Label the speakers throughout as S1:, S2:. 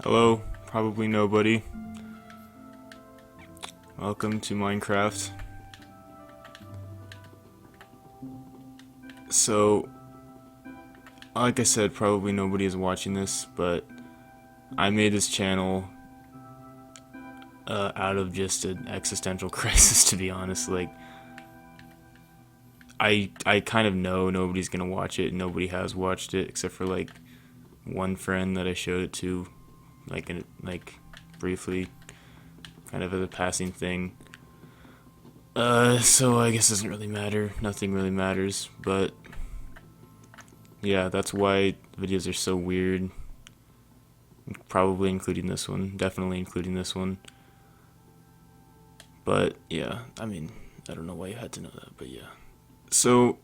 S1: Hello, probably nobody. Welcome to Minecraft. So, like I said, probably nobody is watching this, but I made this channel out of just an existential crisis, to be honest. Like, I kind of know nobody's gonna watch it, and nobody has watched it except for like one friend that I showed it to, like briefly, kind of as a passing thing. So I guess it doesn't really matter. Nothing really matters, but yeah, that's why videos are so weird. Probably including this one. Definitely including this one. But yeah, I mean, I don't know why you had to know that, but yeah. So,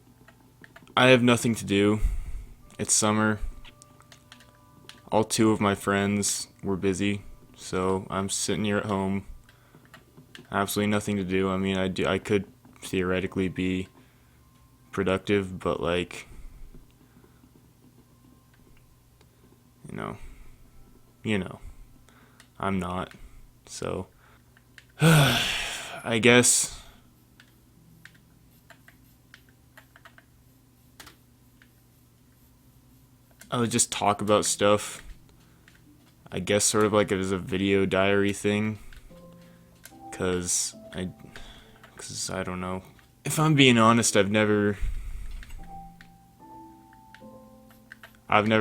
S1: I have nothing to do. It's summer. All two of my friends were busy, so I'm sitting here at home. Absolutely nothing to do. I mean, I could theoretically be productive, but like, you know, you know, I'm not. So, I guess I would just talk about stuff. I guess sort of like it was a video diary thing, cause I don't know. If I'm being honest, I've never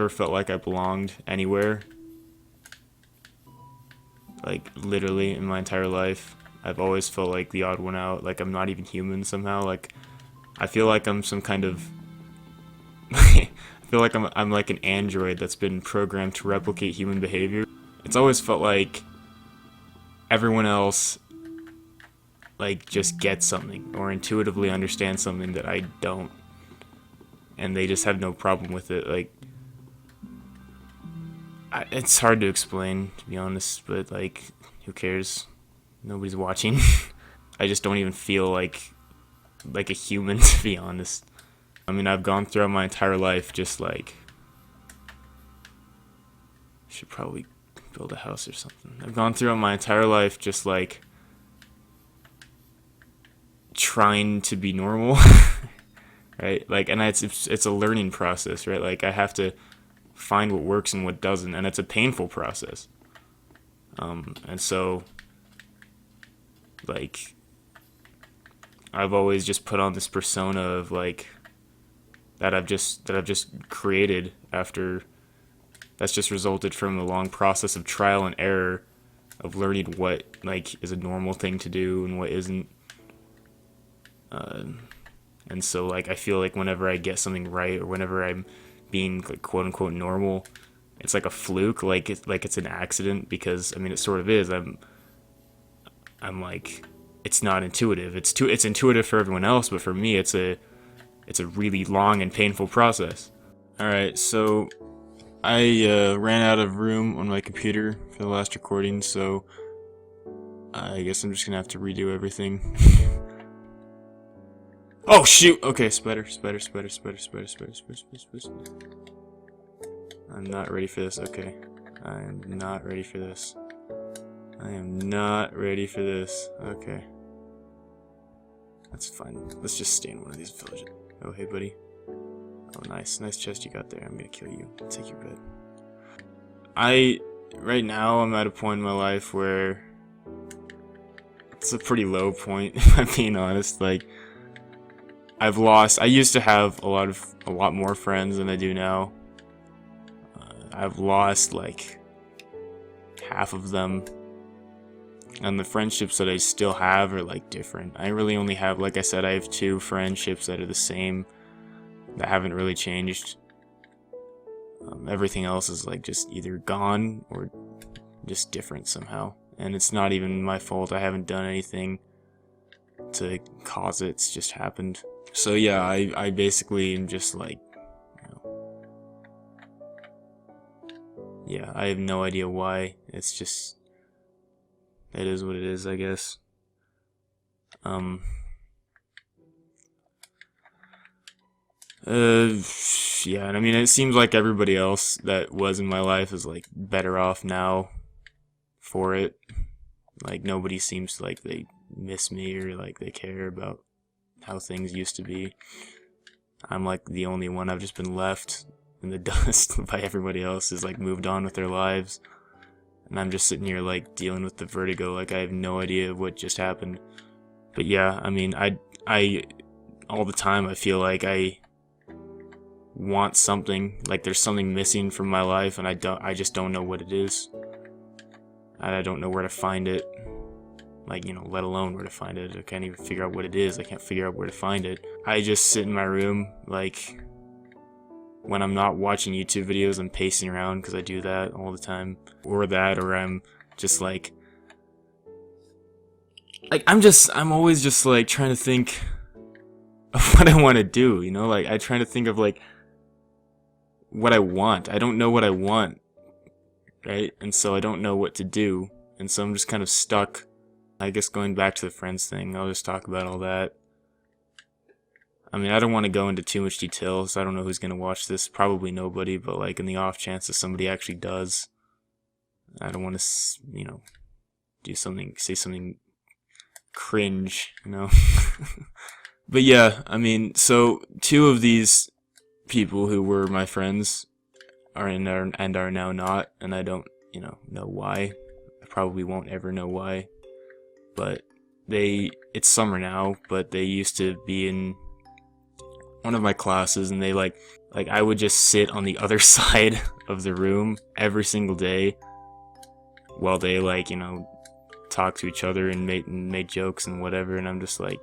S1: felt like I belonged anywhere. Like literally in my entire life, I've always felt like the odd one out. Like I'm not even human somehow. Like I feel like I'm some kind of I feel like I'm like an android that's been programmed to replicate human behavior. It's always felt like everyone else like just gets something or intuitively understands something that I don't, and they just have no problem with it. Like it's hard to explain, to be honest, but like who cares? Nobody's watching. I just don't even feel like a human, to be honest. I mean, I've gone throughout my entire life just like should probably build a house or something. I've gone throughout my entire life just like trying to be normal, right? Like, and it's a learning process, right? Like, I have to find what works and what doesn't, and it's a painful process. And so, like, I've always just put on this persona of like that I've just created after that's just resulted from a long process of trial and error of learning what like is a normal thing to do and what isn't. And so like I feel like whenever I get something right or whenever I'm being like quote unquote normal, it's like a fluke, like it's an accident, because I mean it sort of is. I'm like, it's not intuitive. It's intuitive for everyone else, but for me it's a really long and painful process. All right, so I ran out of room on my computer for the last recording, so I guess I'm just gonna have to redo everything. Oh shoot! Okay, spider. I'm not ready for this. Okay, I am not ready for this. I am not ready for this. Okay, that's fine. Let's just stay in one of these villages. Oh hey buddy. Oh nice chest you got there. I'm gonna kill you. Take your bed. Right now I'm at a point in my life where it's a pretty low point, if I'm being honest. Like, I used to have a lot more friends than I do now. I've lost like half of them, and the friendships that I still have are like different. I really only have, like I said, I have two friendships that are the same, that haven't really changed. Everything else is like just either gone or just different somehow, and it's not even my fault. I haven't done anything to cause it. It's just happened. So yeah, I basically am just like, yeah, I have no idea why. It's just, it is what it is, I guess. Uh, yeah, and I mean, it seems like everybody else that was in my life is like better off now for it. Like nobody seems like they miss me or like they care about how things used to be. I'm like the only one. I've just been left in the dust by everybody else who's like moved on with their lives. And I'm just sitting here like dealing with the vertigo like I have no idea what just happened. But yeah, I mean, I all the time I feel like I want something, like there's something missing from my life and I just don't know what it is. And I don't know where to find it. Like, you know, let alone where to find it. I can't even figure out what it is. I can't figure out where to find it. I just sit in my room, like, when I'm not watching YouTube videos, I'm pacing around because I do that all the time. Or I'm just like I'm always just like trying to think of what I want to do, you know? Like, I try to think of like what I want. I don't know what I want, right? And so I don't know what to do. And so I'm just kind of stuck. I guess going back to the friends thing, I'll just talk about all that. I mean, I don't want to go into too much detail, so I don't know who's going to watch this. Probably nobody, but like in the off chance that somebody actually does, I don't want to, you know, say something cringe, you know? But yeah, I mean, so two of these people who were my friends are in there and are now not, and I don't, you know why. I probably won't ever know why. But it's summer now, but they used to be in one of my classes, and they like I would just sit on the other side of the room every single day while they like, you know, talk to each other and made jokes and whatever, and I'm just like,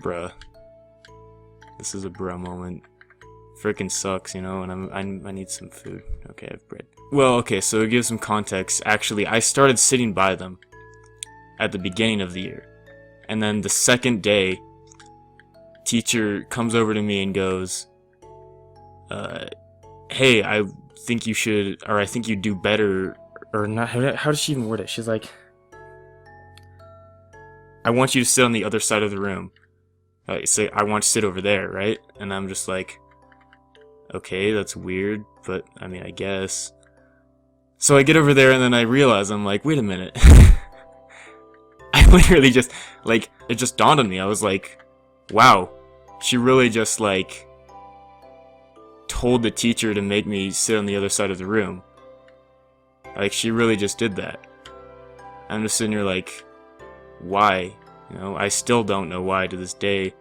S1: bruh, this is a bruh moment. Frickin' sucks, you know, and I need some food. Okay, I have bread. Well, okay, so to give some context, actually, I started sitting by them at the beginning of the year. And then the second day, teacher comes over to me and goes, hey, I think you should, or I think you do better, or not, how does she even word it? She's like, I want you to sit on the other side of the room. Say, I want you to sit over there, right? And I'm just like, okay, that's weird, but I mean, I guess. So I get over there and then I realize, I'm like, wait a minute. I literally just, like, it just dawned on me. I was like, wow, she really just, like, told the teacher to make me sit on the other side of the room. Like, she really just did that. I'm just sitting here like, why? You know, I still don't know why to this day.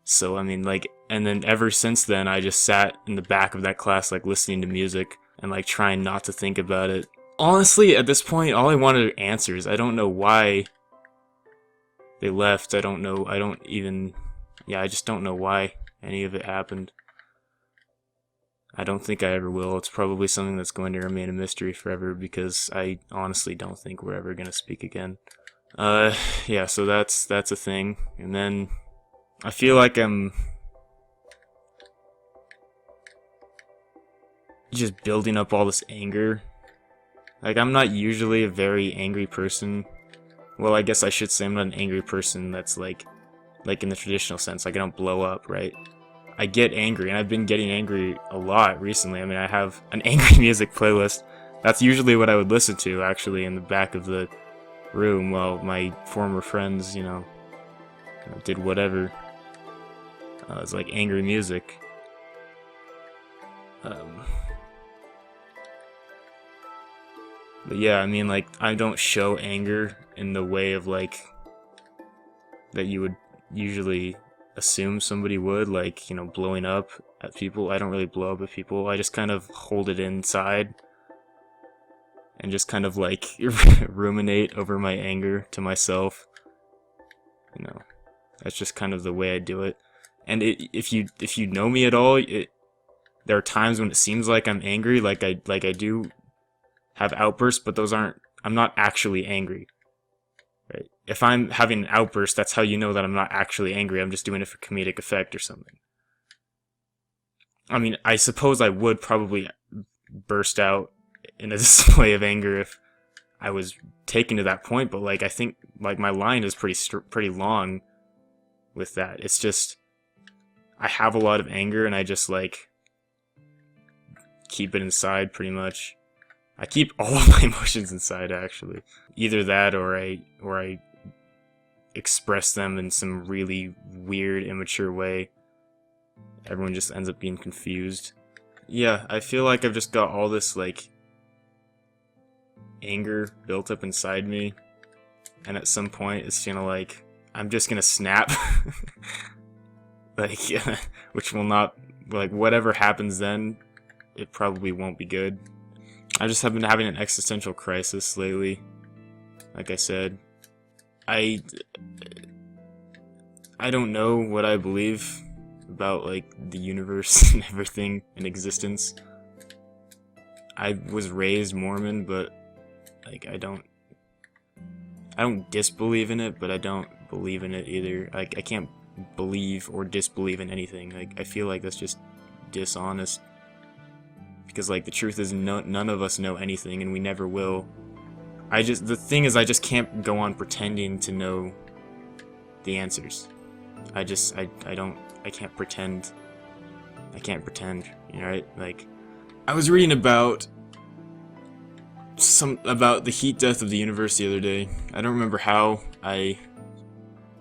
S1: So, I mean, like, and then ever since then, I just sat in the back of that class, like, listening to music and, like, trying not to think about it. Honestly, at this point, all I wanted are answers. I don't know why they left. I don't know. I just don't know why any of it happened. I don't think I ever will. It's probably something that's going to remain a mystery forever because I honestly don't think we're ever going to speak again. Yeah, so that's a thing. And then I feel like I'm just building up all this anger. Like, I'm not usually a very angry person. Well, I guess I should say I'm not an angry person that's like in the traditional sense. Like, I don't blow up, right? I get angry, and I've been getting angry a lot recently. I mean, I have an angry music playlist. That's usually what I would listen to, actually, in the back of the room while my former friends, you know did whatever. It's like angry music. But yeah, I mean, like, I don't show anger in the way of, like, that you would usually assume somebody would, like, you know, blowing up at people. I don't really blow up at people. I just kind of hold it inside and just kind of, like, ruminate over my anger to myself. You know, that's just kind of the way I do it. And if you know me at all, there are times when it seems like I'm angry, like I do have outbursts, but I'm not actually angry. Right? If I'm having an outburst, that's how you know that I'm not actually angry. I'm just doing it for comedic effect or something. I mean, I suppose I would probably burst out in a display of anger if I was taken to that point, but like, I think like my line is pretty long with that. It's just, I have a lot of anger and I just like keep it inside pretty much. I keep all of my emotions inside actually. Either that or I express them in some really weird, immature way. Everyone just ends up being confused. Yeah, I feel like I've just got all this like anger built up inside me, and at some point it's gonna like I'm just gonna snap. Like, which will not, like, whatever happens then, it probably won't be good. I just have been having an existential crisis lately. Like I said, I don't know what I believe about like the universe and everything in existence. I was raised Mormon, but like I don't disbelieve in it, but I don't believe in it either. Like I can't believe or disbelieve in anything. Like I feel like that's just dishonest, because like the truth is none of us know anything, and we never will. The thing is I just can't go on pretending to know the answers. I can't pretend. You know, right? Like I was reading about the heat death of the universe the other day. I don't remember how I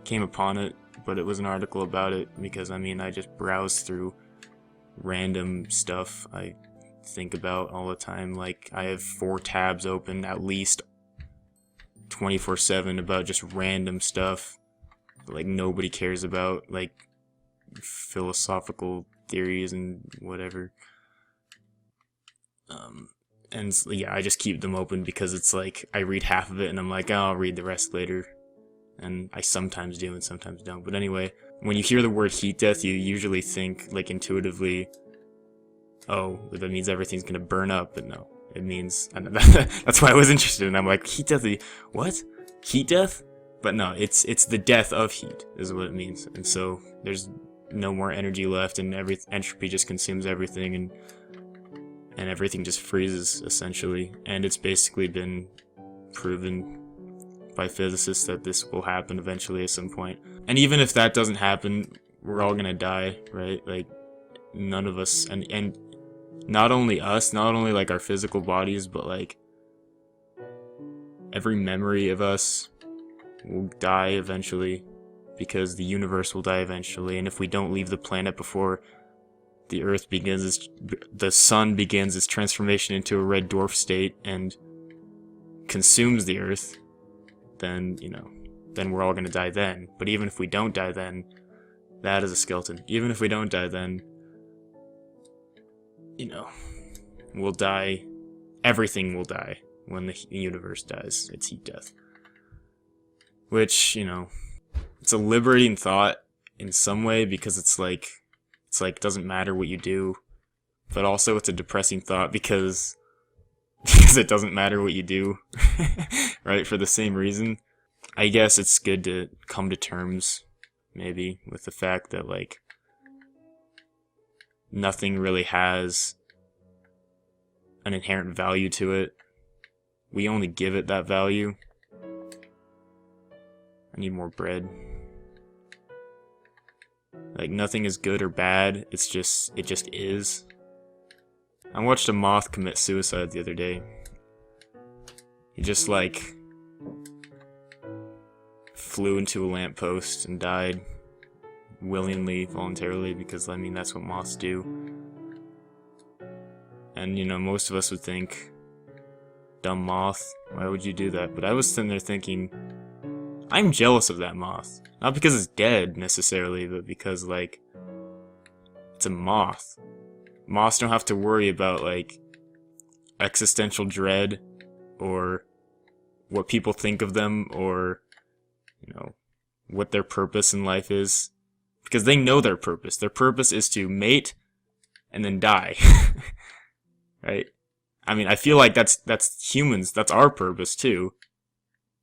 S1: came upon it, but it was an article about it because I mean I just browse through random stuff I think about all the time. Like I have 4 tabs open at least 24/7 about just random stuff that, like, nobody cares about, like philosophical theories and whatever. And yeah, I just keep them open because it's like I read half of it and I'm like, oh, I'll read the rest later. And I sometimes do and sometimes don't. But anyway, when you hear the word heat death, you usually think, like, intuitively, oh, that means everything's gonna burn up. But no, it means, that's why I was interested. And I'm like, heat death? What? Heat death? But no, it's the death of heat is what it means. And so there's no more energy left, and entropy just consumes everything, and everything just freezes, essentially. And it's basically been proven by physicists that this will happen eventually at some point. And even if that doesn't happen, we're all gonna die, right? Like, none of us, and not only us, not only like our physical bodies, but like every memory of us will die eventually, because the universe will die eventually. And if we don't leave the planet before the sun begins its transformation into a red dwarf state and consumes the Earth, then, you know, then we're all gonna die then. But even if we don't die then, that is a skeleton. Even if we don't die then, you know, we'll die. Everything will die when the universe dies. It's heat death. Which, you know, it's a liberating thought in some way, because it's like it doesn't matter what you do, but also it's a depressing thought because it doesn't matter what you do, right? For the same reason. I guess it's good to come to terms, maybe, with the fact that, like, nothing really has an inherent value to it. We only give it that value. I need more bread. Like, nothing is good or bad, it just is. I watched a moth commit suicide the other day. He just, like, flew into a lamppost and died willingly, voluntarily, because, I mean, that's what moths do. And, you know, most of us would think, dumb moth, why would you do that? But I was sitting there thinking, I'm jealous of that moth. Not because it's dead, necessarily, but because, like, it's a moth. Moths don't have to worry about, like, existential dread, or what people think of them, or, you know, what their purpose in life is. Because they know their purpose. Their purpose is to mate and then die. Right? I mean, I feel like that's humans, that's our purpose too.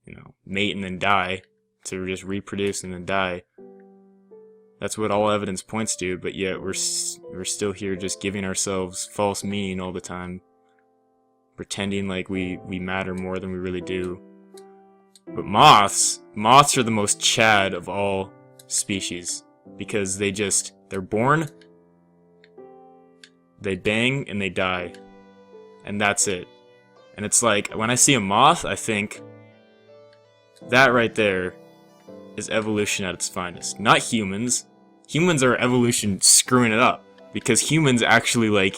S1: You know, mate and then die, to just reproduce and then die. That's what all evidence points to, but yet we're still here just giving ourselves false meaning all the time, pretending like we matter more than we really do. But moths are the most Chad of all species, because they They're born, they bang, and they die. And that's it. And it's like, when I see a moth, I think, that right there is evolution at its finest. Not humans. Humans are evolution screwing it up. Because humans actually, like,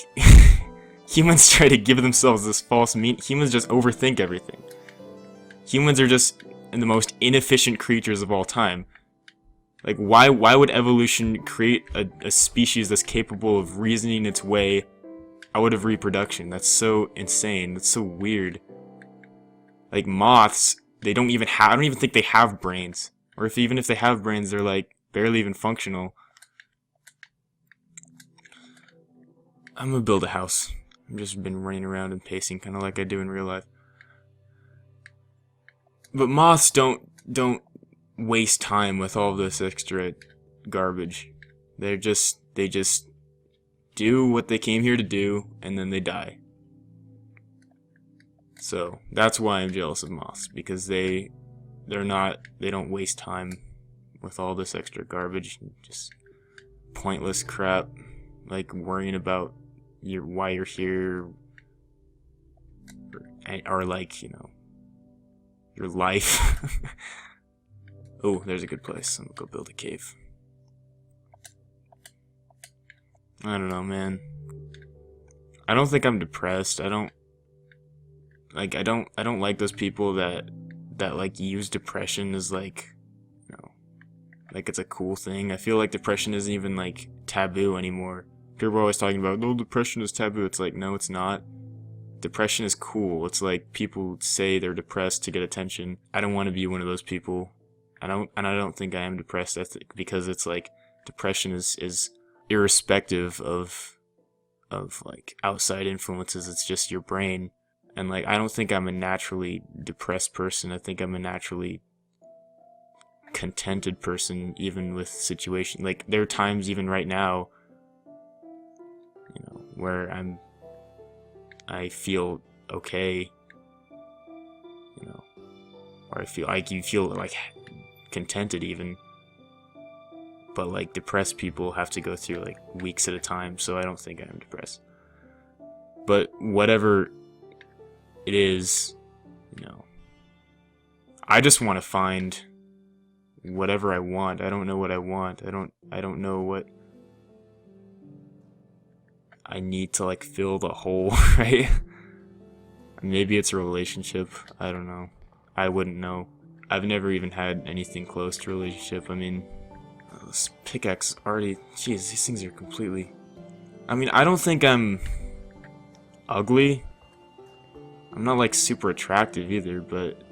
S1: humans try to give themselves this false meaning. Humans just overthink everything. Humans are just the most inefficient creatures of all time. Like, why would evolution create a species that's capable of reasoning its way out of reproduction? That's so insane. That's so weird. Like, moths, they don't even have, I don't even think they have brains. Or even if they have brains, they're, like, barely even functional. I'm gonna build a house. I've just been running around and pacing, kind of like I do in real life. But moths don't waste time with all this extra garbage. They just do what they came here to do, and then they die. So that's why I'm jealous of moths, because they don't waste time with all this extra garbage, just pointless crap, like worrying about why you're here, or like, you know, your life. Oh, there's a good place. I'm gonna go build a cave. I don't know, man. I don't think I'm depressed. I don't like those people that like use depression as like, you know, like it's a cool thing. I feel like depression isn't even like taboo anymore. People are always talking about, no, depression is taboo. It's like, no, it's not. Depression is cool. It's like people say they're depressed to get attention. I don't want to be one of those people. I don't think I am depressed. Because it's like depression is irrespective of like outside influences. It's just your brain. And like, I don't think I'm a naturally depressed person. I think I'm a naturally contented person, even with situation. Like, there are times even right now, you know, where I feel okay, you know, or I feel like you feel like contented even. But like, depressed people have to go through like weeks at a time, so I don't think I'm depressed. But whatever it is, you know, I just want to find whatever I want. I don't know what I want. I don't know what I need to like fill the hole, right? Maybe it's a relationship. I don't know. I wouldn't know. I've never even had anything close to a relationship. I mean, this pickaxe already, jeez, these things are completely, I mean, I don't think I'm ugly. I'm not like super attractive either, but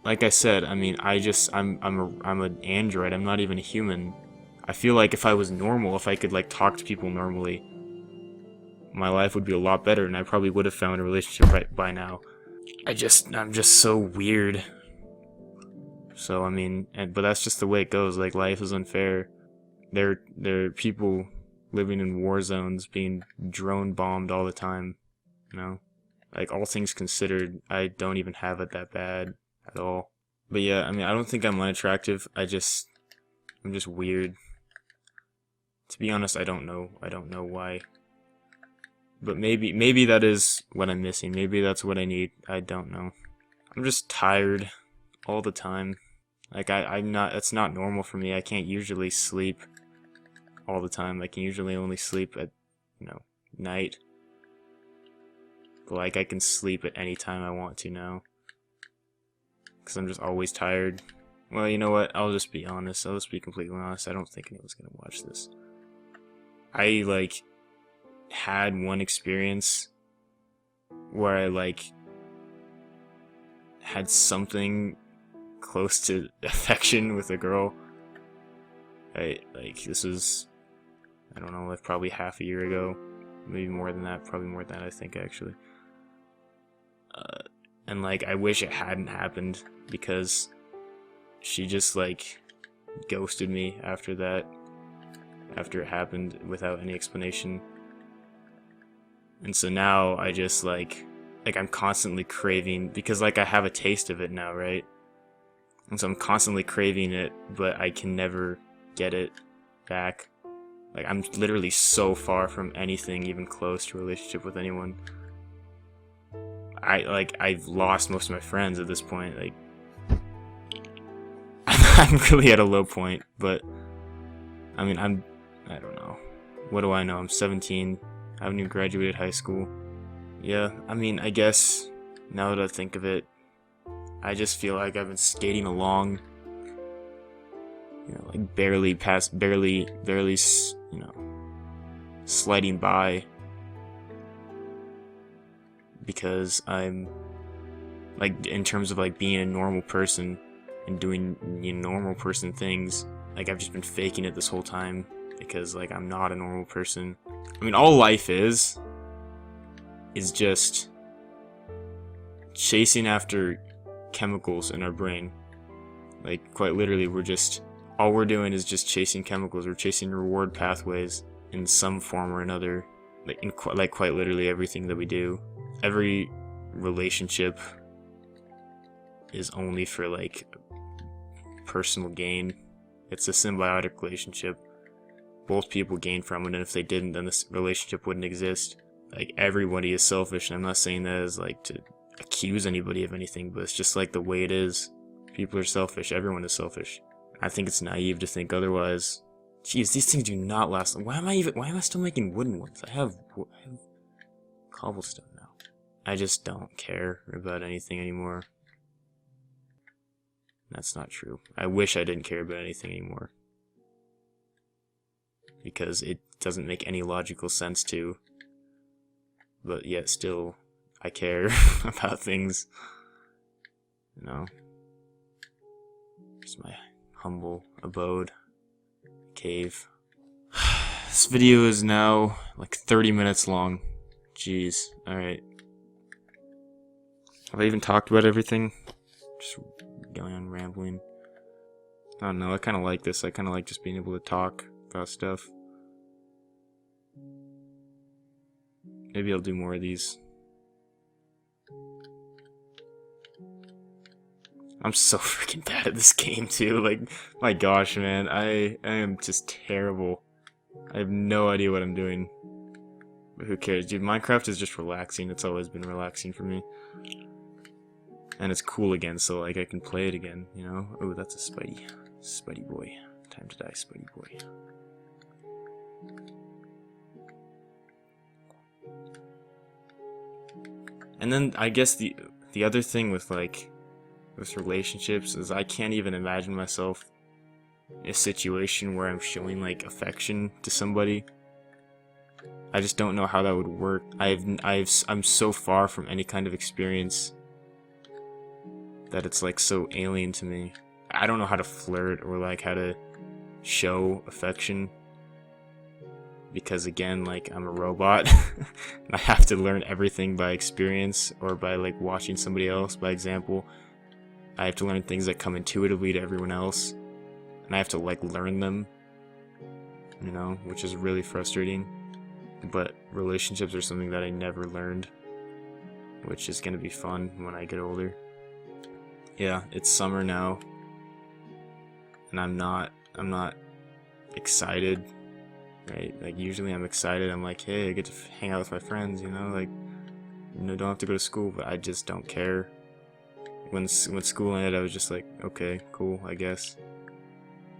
S1: like I said, I mean, I'm an android. I'm not even a human. I feel like if I was normal, if I could like talk to people normally, my life would be a lot better, and I probably would have found a relationship right by now. I'm just so weird. So I mean, but that's just the way it goes. Like, life is unfair. There are people living in war zones, being drone bombed all the time. You know, like, all things considered, I don't even have it that bad at all. But yeah, I mean, I don't think I'm unattractive. I'm just weird. To be honest, I don't know why. But maybe that is what I'm missing. Maybe that's what I need. I don't know. I'm just tired all the time. Like, I'm not, that's not normal for me. I can't usually sleep all the time. I can usually only sleep at, you know, night. But like, I can sleep at any time I want to now. Because I'm just always tired. Well, you know what? I'll just be honest. I'll just be completely honest. I don't think anyone's gonna watch this. I, like, had one experience where I, like, had something close to affection with a girl. This was, I don't know, like, probably half a year ago. Maybe more than that. Probably more than that, I think, actually. And, like, I wish it hadn't happened, because she just, like, ghosted me after that. After it happened, without any explanation. And so now I just, like I'm constantly craving, because, like, I have a taste of it now, right? And so I'm constantly craving it, but I can never get it back. Like, I'm literally so far from anything even close to a relationship with anyone. I've lost most of my friends at this point. Like, I'm really at a low point, but I mean, I don't know. What do I know? I'm 17. I haven't even graduated high school. Yeah, I mean, I guess now that I think of it, I just feel like I've been skating along, like barely, sliding by, because I'm, like, in terms of, like, being a normal person and doing, normal person things, like, I've just been faking it this whole time, because, like, I'm not a normal person. I mean, all life is just chasing after chemicals in our brain. Like, quite literally, all we're doing is just chasing chemicals. We're chasing reward pathways in some form or another. Like quite literally everything that we do. Every relationship is only for, like, personal gain. It's a symbiotic relationship. Both people gain from it, and if they didn't, then this relationship wouldn't exist. Like, everybody is selfish, and I'm not saying that as, like, to accuse anybody of anything, but it's just, like, the way it is. People are selfish. Everyone is selfish. I think it's naive to think otherwise. Jeez, these things do not last. Why am I still making wooden ones? I have cobblestone now. I just don't care about anything anymore. That's not true. I wish I didn't care about anything anymore, because it doesn't make any logical sense to. But yet still, I care about things. It's my humble abode. Cave. This video is now like 30 minutes long. Jeez. Alright. Have I even talked about everything? Just going on rambling. I don't know, I kinda like this. I kinda like just being able to talk about stuff. Maybe I'll do more of these. I'm so freaking bad at this game too. Like, my gosh, man, I am just terrible. I have no idea what I'm doing. But who cares, dude? Minecraft is just relaxing. It's always been relaxing for me. And it's cool again, so, like, I can play it again, Oh, that's a Spidey. Spidey boy. Time to die, Spidey boy. And then I guess the other thing with, like, with relationships is I can't even imagine myself in a situation where I'm showing, like, affection to somebody. I just don't know how that would work. I'm so far from any kind of experience that it's, like, so alien to me. I don't know how to flirt or, like, how to show affection. Because, again, like, I'm a robot. I have to learn everything by experience or by, like, watching somebody else by example. I have to learn things that come intuitively to everyone else. And I have to, like, learn them. Which is really frustrating. But relationships are something that I never learned. Which is gonna be fun when I get older. Yeah, it's summer now. And I'm not excited. Right, like, usually I'm excited. I'm like, hey, I get to hang out with my friends, like, don't have to go to school, but I just don't care. When school ended, I was just like, okay, cool, I guess.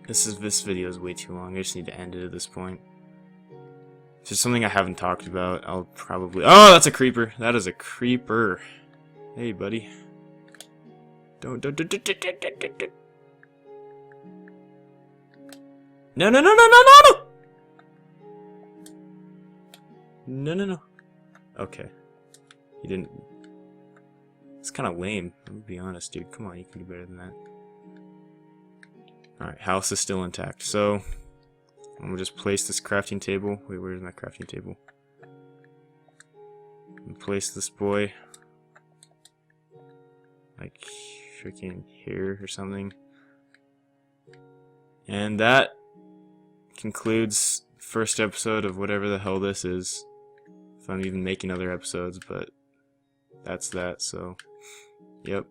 S1: This video is way too long. I just need to end it at this point. If there's something I haven't talked about, I'll probably... Oh, that's a creeper. That is a creeper. Hey, buddy. Don't. No. No. Okay. He didn't... It's kind of lame, I'm gonna be honest, dude. Come on, you can do better than that. Alright, house is still intact. So, I'm gonna just place this crafting table. Wait, where's my crafting table? Place this boy, like, freaking here or something. And that concludes the first episode of whatever the hell this is. If I'm even making other episodes, but that's that, so, yep.